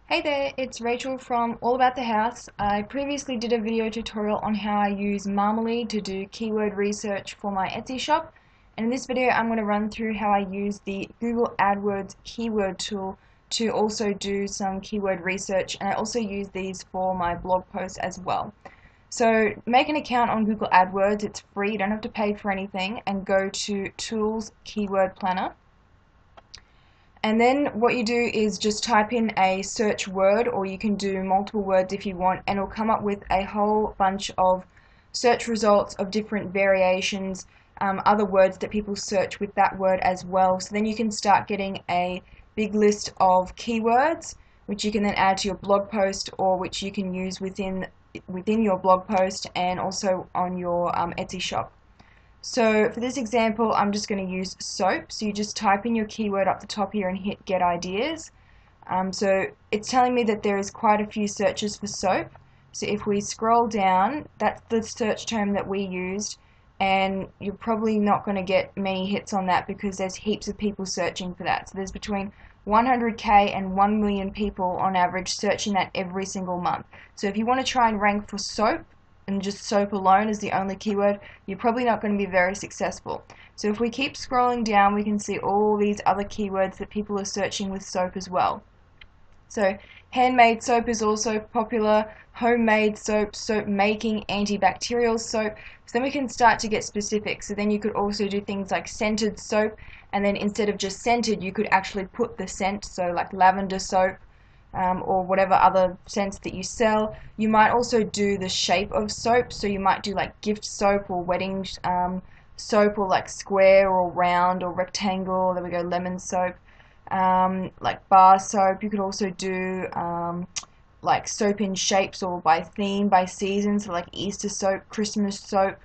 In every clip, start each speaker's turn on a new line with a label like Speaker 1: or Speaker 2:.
Speaker 1: Hey there, it's Rachel from All About the House. I previously did a video tutorial on how I use Marmalade to do keyword research for my Etsy shop, and in this video I'm going to run through how I use the Google AdWords keyword tool to also do some keyword research, and I also use these for my blog posts as well. So make an account on Google AdWords, it's free, you don't have to pay for anything, and go to Tools Keyword Planner. And then what you do is just type in a search word, or you can do multiple words if you want, and it'll come up with a whole bunch of search results of different variations, other words that people search with that word as well. So then you can start getting a big list of keywords, which you can then add to your blog post, or which you can use within your blog post and also on your Etsy shop. So for this example, I'm just going to use soap. So you just type in your keyword up the top here and hit get ideas. So it's telling me that there is quite a few searches for soap. So if we scroll down, that's the search term that we used, and you're probably not going to get many hits on that because there's heaps of people searching for that. So there's between 100K and 1 million people on average searching that every single month. So if you want to try and rank for soap, and just soap alone is the only keyword, you're probably not going to be very successful. So if we keep scrolling down, we can see all these other keywords that people are searching with soap as well. So handmade soap is also popular, homemade soap, soap making, antibacterial soap. So then we can start to get specific. So then you could also do things like scented soap, and then instead of just scented, you could actually put the scent, so like lavender soap, or whatever other scents that you sell. You might also do the shape of soap, so you might do like gift soap or wedding soap, or like square or round or rectangle. There we go, lemon soap, like bar soap. You could also do like soap in shapes or by theme, by season, so like Easter soap, Christmas soap,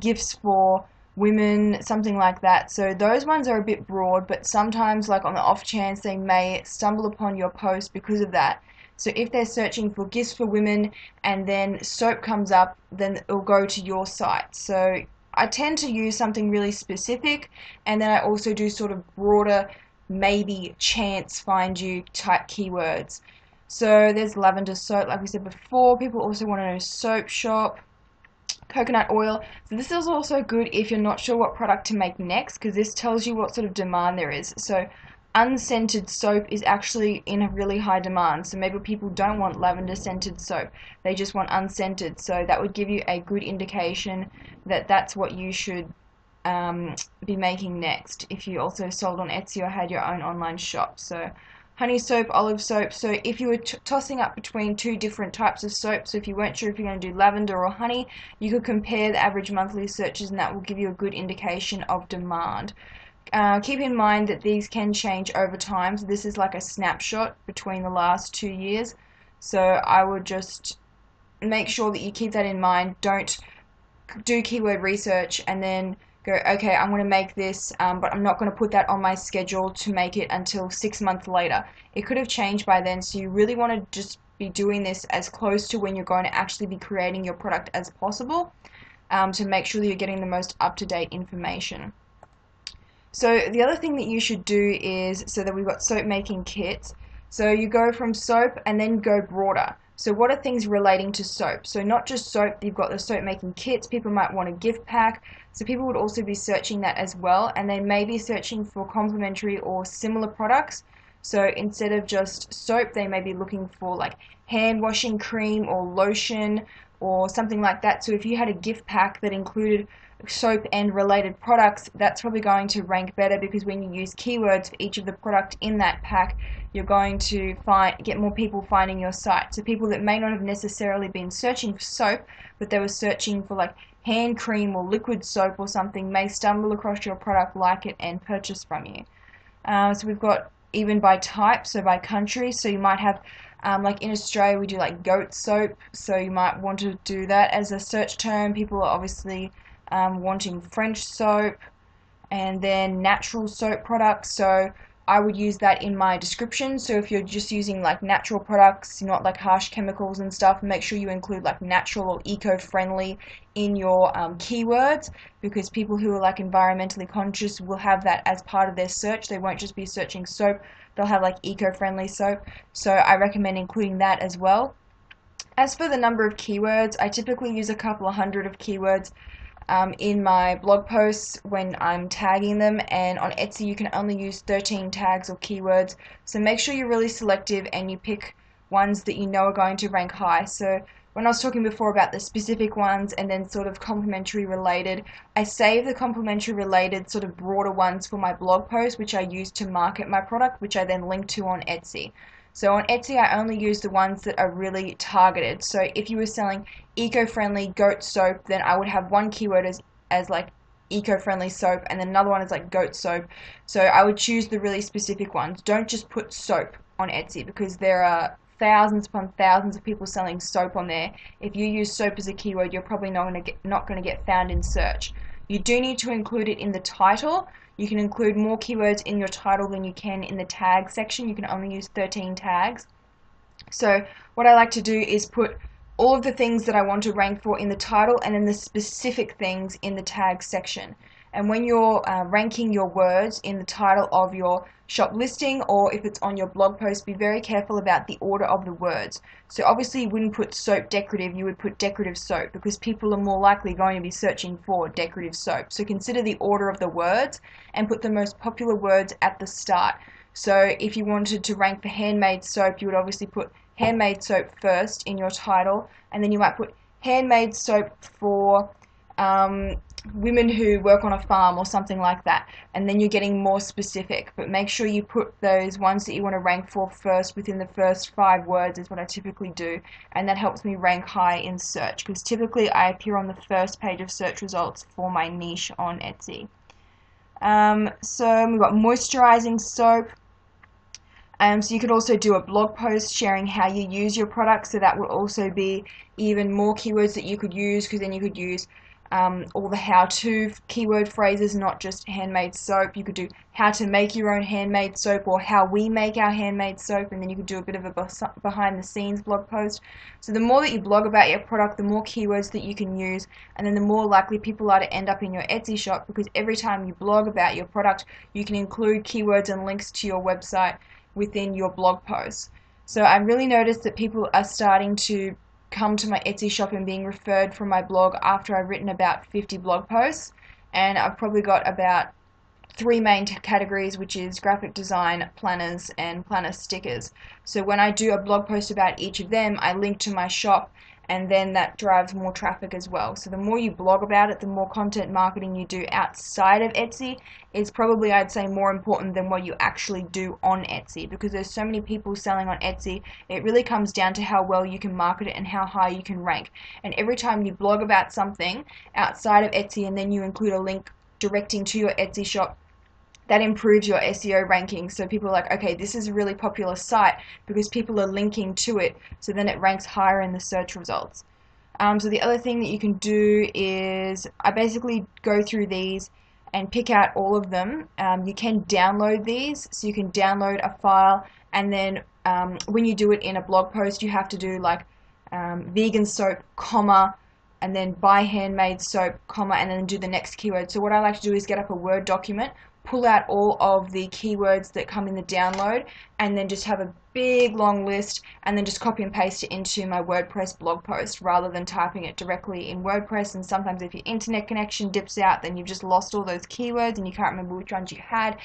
Speaker 1: gifts for women, something like that. So those ones are a bit broad, but sometimes, like on the off chance, they may stumble upon your post because of that. So if they're searching for gifts for women and then soap comes up, then it'll go to your site. So I tend to use something really specific, and then I also do sort of broader, maybe chance find you type keywords. So there's lavender soap, like we said before. People also want to know soap shop, coconut oil. So this is also good if you're not sure what product to make next, because this tells you what sort of demand there is. So unscented soap is actually in a really high demand. So maybe people don't want lavender scented soap, they just want unscented. So that would give you a good indication that that's what you should be making next if you also sold on Etsy or had your own online shop. So honey soap, olive soap. So if you were tossing up between two different types of soap, so if you weren't sure if you're going to do lavender or honey, you could compare the average monthly searches, and that will give you a good indication of demand. Keep in mind that these can change over time, so this is like a snapshot between the last 2 years. So I would just make sure that you keep that in mind. Don't do keyword research and then go, okay, I'm going to make this, but I'm not going to put that on my schedule to make it until 6 months later. It could have changed by then, so you really want to just be doing this as close to when you're going to actually be creating your product as possible, to make sure that you're getting the most up-to-date information. So the other thing that you should do is, so that we've got soap making kits, so you go from soap and then go broader. So what are things relating to soap? So not just soap, you've got the soap making kits, people might want a gift pack, so people would also be searching that as well, and they may be searching for complementary or similar products. So instead of just soap, they may be looking for like hand washing cream or lotion or something like that. So if you had a gift pack that included soap and related products, that's probably going to rank better, because when you use keywords for each of the product in that pack, you're going to get more people finding your site. So people that may not have necessarily been searching for soap, but they were searching for like hand cream or liquid soap or something, may stumble across your product, like it, and purchase from you. So we've got even by type, so by country. So you might have like in Australia we do like goat soap, so you might want to do that as a search term. People are obviously wanting French soap, and then natural soap products, so I would use that in my description. So if you're just using like natural products, not like harsh chemicals and stuff, make sure you include like natural or eco-friendly in your keywords, because people who are like environmentally conscious will have that as part of their search. They won't just be searching soap, they'll have like eco-friendly soap, so I recommend including that as well. As for the number of keywords, I typically use a couple of hundred of keywords in my blog posts when I'm tagging them, and on Etsy you can only use 13 tags or keywords, so make sure you're really selective and you pick ones that you know are going to rank high. So when I was talking before about the specific ones and then sort of complementary related, I save the complementary related sort of broader ones for my blog post, which I use to market my product, which I then link to on Etsy. So on Etsy I only use the ones that are really targeted. So if you were selling eco-friendly goat soap, then I would have one keyword as like eco-friendly soap, and then another one is like goat soap. So I would choose the really specific ones. Don't just put soap on Etsy, because there are thousands upon thousands of people selling soap on there. If you use soap as a keyword, you're probably not going to get found in search. You do need to include it in the title. You can include more keywords in your title than you can in the tag section. You can only use 13 tags. So what I like to do is put all of the things that I want to rank for in the title, and then the specific things in the tag section. And when you're ranking your words in the title of your shop listing, or if it's on your blog post, be very careful about the order of the words. So obviously you wouldn't put soap decorative, you would put decorative soap, because people are more likely going to be searching for decorative soap. So consider the order of the words and put the most popular words at the start. So if you wanted to rank for handmade soap, you would obviously put handmade soap first in your title, and then you might put handmade soap for women who work on a farm or something like that, and then you're getting more specific. But make sure you put those ones that you want to rank for first within the first 5 words is what I typically do, and that helps me rank high in search, because typically I appear on the first page of search results for my niche on Etsy. So we've got moisturizing soap. So you could also do a blog post sharing how you use your product, so that would also be even more keywords that you could use, because then you could use all the how-to keyword phrases, not just handmade soap. You could do how to make your own handmade soap, or how we make our handmade soap, and then you could do a bit of a behind-the-scenes blog post. So the more that you blog about your product, the more keywords that you can use, and then the more likely people are to end up in your Etsy shop, because every time you blog about your product, you can include keywords and links to your website within your blog posts. So I really noticed that people are starting to come to my Etsy shop and being referred from my blog after I've written about 50 blog posts, and I've probably got about 3 main categories, which is graphic design, planners, and planner stickers. So when I do a blog post about each of them, I link to my shop, and then that drives more traffic as well. So the more you blog about it, the more content marketing you do outside of Etsy is probably, I'd say, more important than what you actually do on Etsy, because there's so many people selling on Etsy. It really comes down to how well you can market it and how high you can rank. And every time you blog about something outside of Etsy and then you include a link directing to your Etsy shop, that improves your SEO ranking. So people are like, okay, this is a really popular site because people are linking to it, so then it ranks higher in the search results. So the other thing that you can do is, I basically go through these and pick out all of them. You can download these, so you can download a file, and then when you do it in a blog post, you have to do like vegan soap, comma, and then buy handmade soap, comma, and then do the next keyword. So what I like to do is get up a Word document, pull out all of the keywords that come in the download, and then just have a big long list, and then just copy and paste it into my WordPress blog post rather than typing it directly in WordPress. And sometimes if your internet connection dips out, then you've just lost all those keywords and you can't remember which ones you had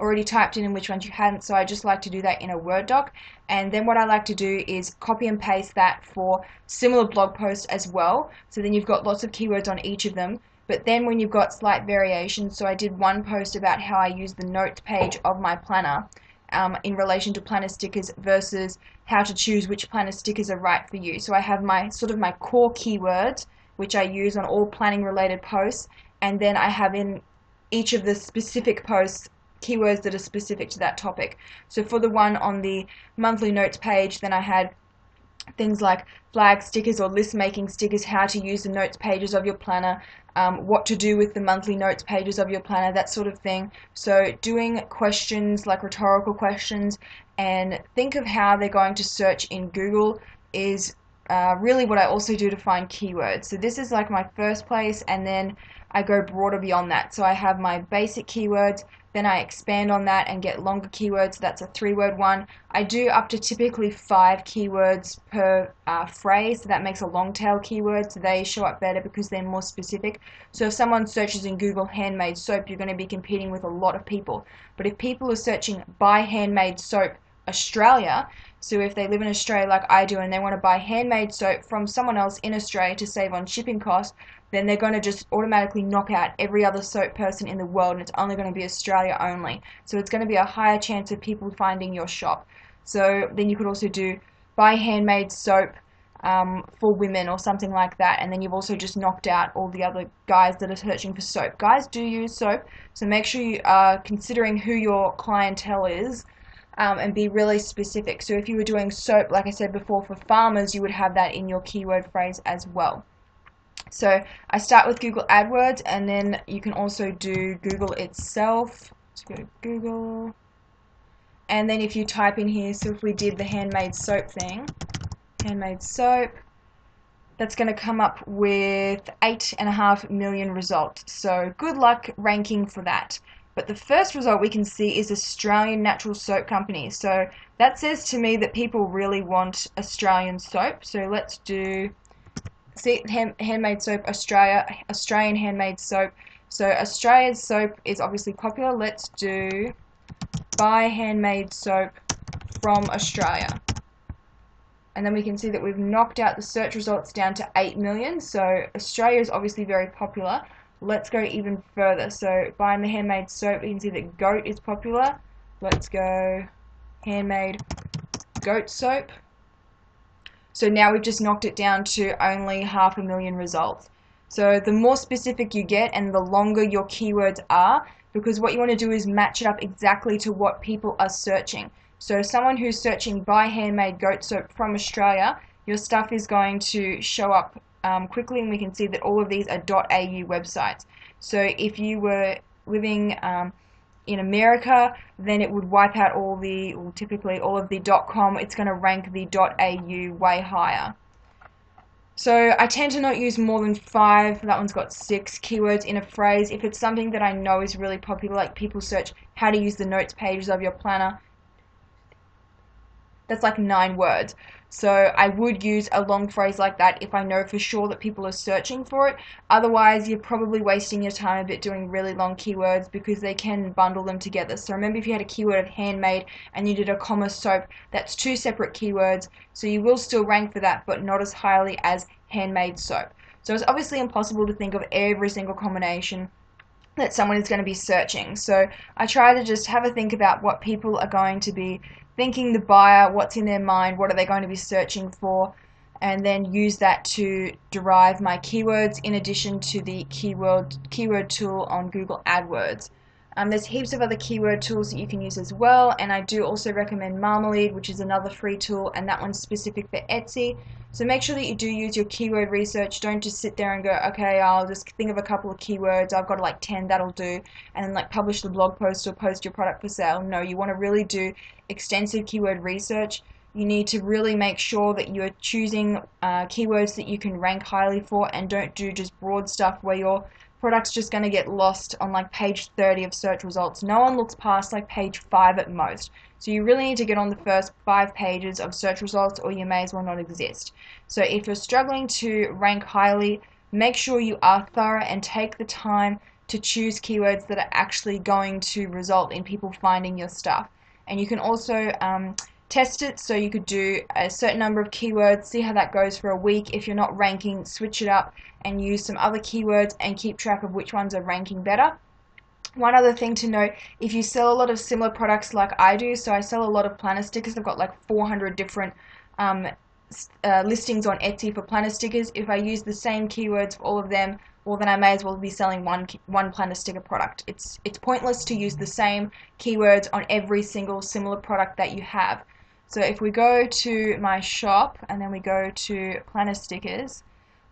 Speaker 1: already typed in and which ones you hadn't. So I just like to do that in a Word doc, and then what I like to do is copy and paste that for similar blog posts as well, so then you've got lots of keywords on each of them. But then when you've got slight variations, so I did one post about how I use the notes page of my planner in relation to planner stickers versus how to choose which planner stickers are right for you. So I have my sort of my core keywords, which I use on all planning related posts, and then I have in each of the specific posts keywords that are specific to that topic. So for the one on the monthly notes page, then I had things like flag stickers or list making stickers, how to use the notes pages of your planner, what to do with the monthly notes pages of your planner, that sort of thing. So doing questions like rhetorical questions, and think of how they're going to search in Google is really what I also do to find keywords. So this is like my first place, and then I go broader beyond that. So I have my basic keywords, then I expand on that and get longer keywords. That's a 3-word one. I do up to typically 5 keywords per phrase, so that makes a long tail keyword, so they show up better because they're more specific. So if someone searches in Google handmade soap, you're going to be competing with a lot of people. But if people are searching buy handmade soap Australia, so if they live in Australia like I do and they want to buy handmade soap from someone else in Australia to save on shipping costs, then they're going to just automatically knock out every other soap person in the world, and it's only going to be Australia only. So it's going to be a higher chance of people finding your shop. So then you could also do buy handmade soap for women or something like that, and then you've also just knocked out all the other guys that are searching for soap. Guys do use soap, so make sure you are considering who your clientele is. And be really specific. So if you were doing soap, like I said before, for farmers, you would have that in your keyword phrase as well. So I start with Google Adwords, and then you can also do Google itself. Let's go to Google. And then if you type in here, so if we did the handmade soap thing, handmade soap, that's going to come up with 8.5 million results. So good luck ranking for that. But the first result we can see is Australian natural soap company. So that says to me that people really want Australian soap. So let's do, see, handmade soap, Australian handmade soap. So Australia's soap is obviously popular. Let's do buy handmade soap from Australia. And then we can see that we've knocked out the search results down to 8 million. So Australia is obviously very popular. Let's go even further. So buying the handmade soap, we can see that goat is popular. Let's go handmade goat soap. So now we've just knocked it down to only 500,000 results. So the more specific you get and the longer your keywords are, because what you want to do is match it up exactly to what people are searching. So someone who's searching buy handmade goat soap from Australia, your stuff is going to show up quickly, and we can see that all of these are .au websites. So if you were living in America, then it would wipe out all the, or typically all of the .com. It's going to rank the .au way higher. So I tend to not use more than 5, that one's got 6 keywords in a phrase. If it's something that I know is really popular, like people search how to use the notes pages of your planner, that's like 9 words. So I would use a long phrase like that if I know for sure that people are searching for it. Otherwise, you're probably wasting your time a bit doing really long keywords because they can bundle them together. So remember, if you had a keyword of handmade and you did a comma soap, that's 2 separate keywords. So you will still rank for that, but not as highly as handmade soap. So it's obviously impossible to think of every single combination that someone is going to be searching. So I try to just have a think about what people are going to be thinking, the buyer, what's in their mind, what are they going to be searching for, and then use that to derive my keywords in addition to the keyword tool on Google Adwords. There's heaps of other keyword tools that you can use as well, and I do also recommend Marmalade, which is another free tool, and that one's specific for Etsy. So make sure that you do use your keyword research. Don't just sit there and go, okay, I'll just think of a couple of keywords, I've got like 10, that'll do, and then like publish the blog post or post your product for sale. No, you want to really do extensive keyword research. You need to really make sure that you're choosing keywords that you can rank highly for, and don't do just broad stuff where your product's just going to get lost on like page 30 of search results. No one looks past like page 5 at most. So you really need to get on the first 5 pages of search results, or you may as well not exist. So if you're struggling to rank highly, make sure you are thorough and take the time to choose keywords that are actually going to result in people finding your stuff. And you can also test it, so you could do a certain number of keywords, see how that goes for a week. If you're not ranking, switch it up and use some other keywords and keep track of which ones are ranking better. One other thing to note, if you sell a lot of similar products like I do, so I sell a lot of planner stickers, I've got like 400 different listings on Etsy for planner stickers. If I use the same keywords for all of them, well then I may as well be selling one planner sticker product. It's pointless to use the same keywords on every single similar product that you have. So if we go to my shop and then we go to planner stickers,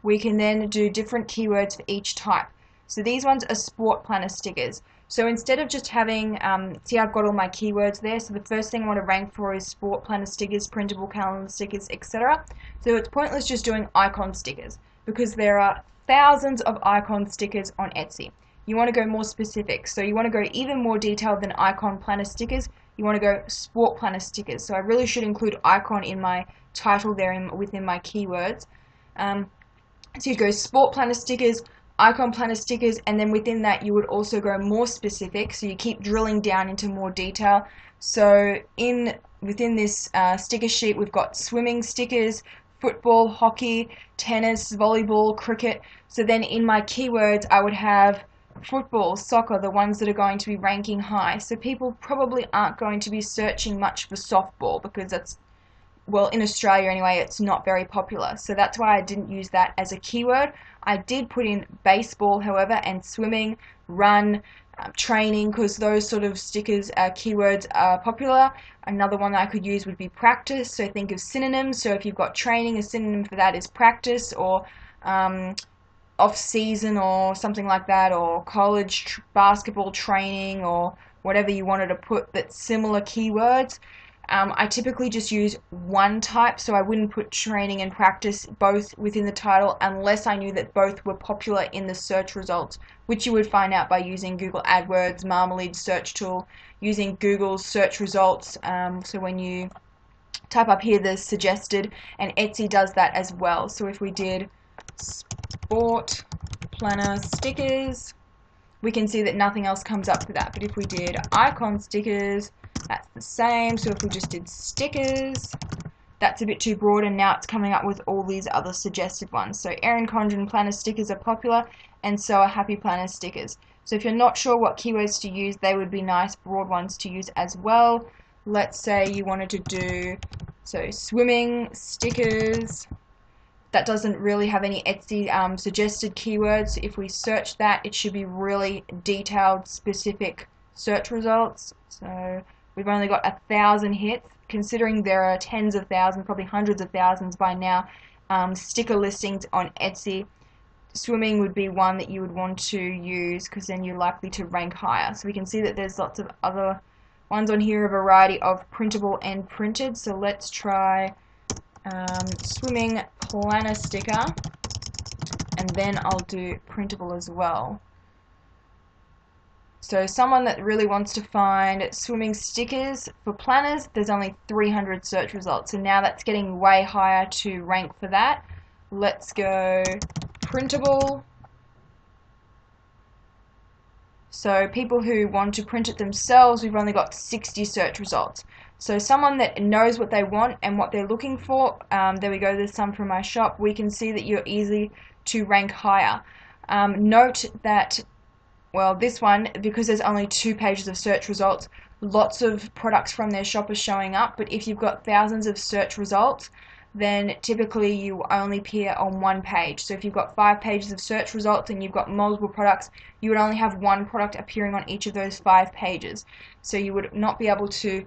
Speaker 1: we can then do different keywords for each type. So these ones are sport planner stickers. So instead of just having, see, I've got all my keywords there. So the first thing I want to rank for is sport planner stickers, printable calendar stickers, etc. So it's pointless just doing icon stickers, because there are thousands of icon stickers on Etsy. You want to go more specific, so you want to go even more detailed than icon planner stickers. You want to go sport planner stickers. So I really should include icon in my title there within my keywords. So you go sport planner stickers, icon planner stickers, and then within that you would also go more specific, so you keep drilling down into more detail. So within this sticker sheet we've got swimming stickers, football, hockey, tennis, volleyball, cricket. So then in my keywords I would have football, soccer, the ones that are going to be ranking high. So people probably aren't going to be searching much for softball because that's, well, in Australia anyway, it's not very popular. So that's why I didn't use that as a keyword. I did put in baseball, however, and swimming, run, training, because those sort of stickers, keywords are popular. Another one that I could use would be practice. So think of synonyms. So if you've got training, a synonym for that is practice, or off-season or something like that, or college basketball training, or whatever you wanted to put that's similar keywords. I typically just use one type, so I wouldn't put training and practice both within the title unless I knew that both were popular in the search results, which you would find out by using Google Adwords, Marmalade search tool, using Google's search results. So when you type up here the suggested, and Etsy does that as well. So if we did sport planner stickers, we can see that nothing else comes up for that. But if we did icon stickers, that's the same. So if we just did stickers, that's a bit too broad, and now it's coming up with all these other suggested ones. So Erin Condren planner stickers are popular, and so are happy planner stickers. So if you're not sure what keywords to use, they would be nice broad ones to use as well. Let's say you wanted to do, so swimming stickers. That doesn't really have any Etsy suggested keywords. If we search that, it should be really detailed, specific search results. So we've only got 1,000 hits, considering there are tens of thousands, probably hundreds of thousands by now, sticker listings on Etsy. Swimming would be one that you would want to use because then you're likely to rank higher. So we can see that there's lots of other ones on here, a variety of printable and printed. So let's try swimming planner sticker, and then I'll do printable as well. So someone that really wants to find swimming stickers for planners, there's only 300 search results, so now that's getting way higher to rank for that. Let's go printable. So people who want to print it themselves, we've only got 60 search results. So someone that knows what they want and what they're looking for, there we go, there's some from my shop, we can see that you're easy to rank higher. Note that, well, this one, because there's only 2 pages of search results, lots of products from their shop are showing up, but if you've got thousands of search results, then typically you only appear on 1 page. So if you've got 5 pages of search results and you've got multiple products, you would only have 1 product appearing on each of those 5 pages. So you would not be able to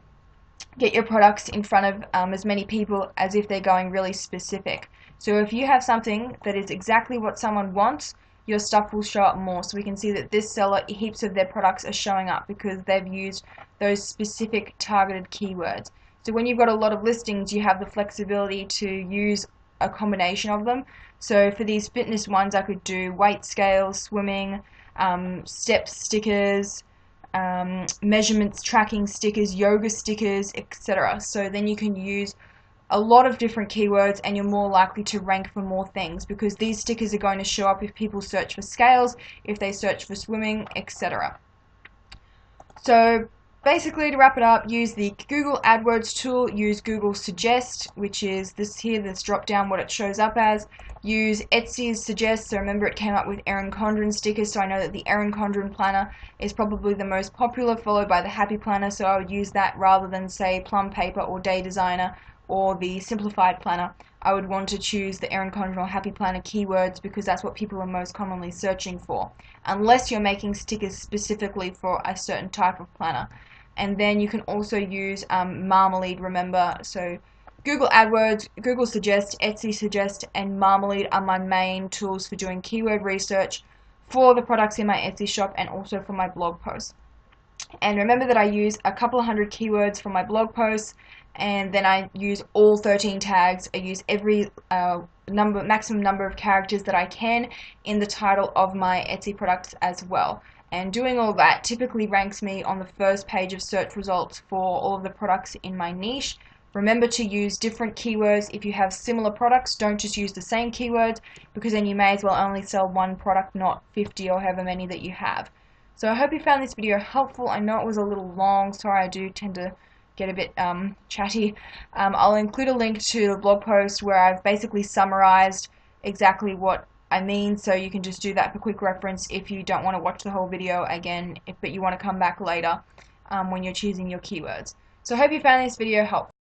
Speaker 1: get your products in front of as many people as if they're going really specific. So if you have something that is exactly what someone wants, your stuff will show up more. So we can see that this seller, heaps of their products are showing up because they've used those specific targeted keywords. So when you've got a lot of listings, you have the flexibility to use a combination of them. So for these fitness ones, I could do weight scales, swimming, step stickers, measurements tracking stickers, yoga stickers, etc. So then you can use a lot of different keywords and you're more likely to rank for more things because these stickers are going to show up if people search for scales, if they search for swimming, etc. So basically, to wrap it up, use the Google Adwords tool, use Google Suggest, which is this here, this drop down, what it shows up as. Use Etsy's Suggest, so remember it came up with Erin Condren stickers, so I know that the Erin Condren planner is probably the most popular, followed by the Happy Planner, so I would use that rather than say Plum Paper or Day Designer or the Simplified Planner. I would want to choose the Erin Condren or Happy Planner keywords because that's what people are most commonly searching for, unless you're making stickers specifically for a certain type of planner. And then you can also use Marmalade, remember. So Google AdWords, Google Suggest, Etsy Suggest, and Marmalade are my main tools for doing keyword research for the products in my Etsy shop and also for my blog posts. And remember that I use a couple of hundred keywords for my blog posts, and then I use all 13 tags. I use every maximum number of characters that I can in the title of my Etsy products as well. And doing all that typically ranks me on the first page of search results for all of the products in my niche. Remember to use different keywords. If you have similar products, don't just use the same keywords, because then you may as well only sell one product, not 50 or however many that you have. So I hope you found this video helpful. I know it was a little long. Sorry, I do tend to get a bit chatty. I'll include a link to the blog post where I've basically summarized exactly what I mean, so you can just do that for quick reference if you don't want to watch the whole video again, but you want to come back later when you're choosing your keywords. So I hope you found this video helpful.